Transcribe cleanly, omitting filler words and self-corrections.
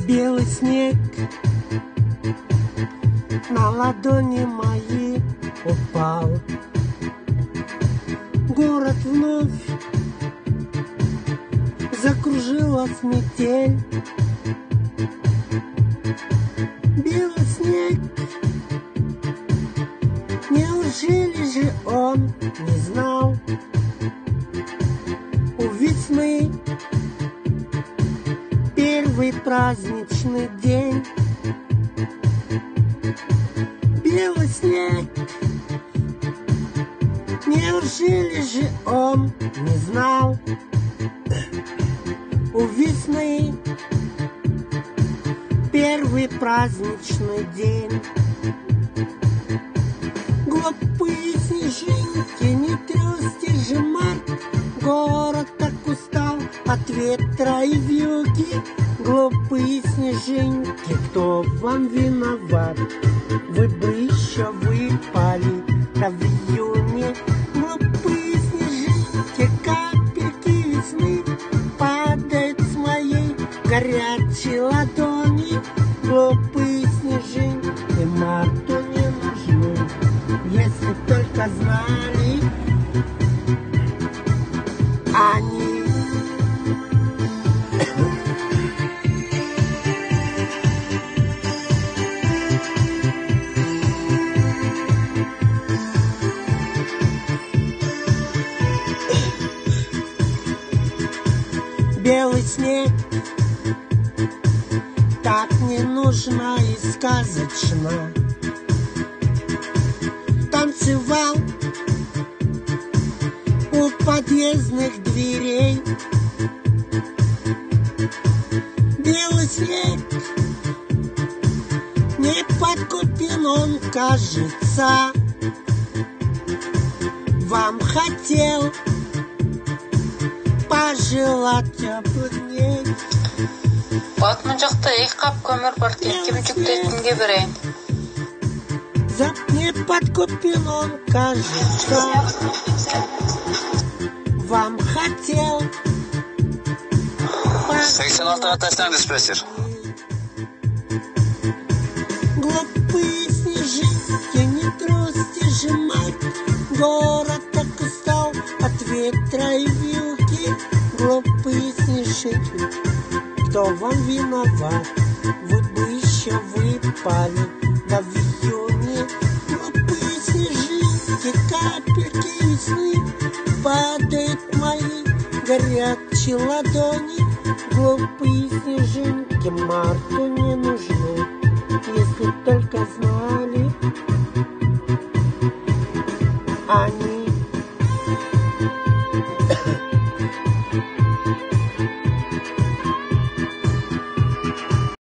Белый снег на ладони мои упал. Город вновь закружилась метель. Белый снег, неужели же он не знал у весны первый праздничный день? Белый снег, неужели же он не знал у весны первый праздничный день? Глупые снежинки, не трёсти же март, город так устал от ветра и вьюги. Глупые снежинки, кто вам виноват? Вы бы еще выпали, а в июне. Глупые снежинки, капельки весны падают с моей горячей ладони. Глупые снежинки марту не нужны, если только знали они. Белый снег так не нужно и сказочно танцевал у подъездных дверей. Белый снег не подкупен, он, кажется, вам хотел пожелать теплых дней. Батман жақта екі қап көмір бар, кем жүктейтінге берейін. Не подкупен, он, кажется, вам хотел 86-ға тастаң диспетчер. Глупые снежинки, не трости сжимать, город так устал от ветра и вьюги. Глупые снежинки, кто вам виноват? Вы бы еще выпали, да в июне. Глупые снежинки, капельки весны падают в мои горячие ладони. Глупые снежинки марту не нужны, если только знали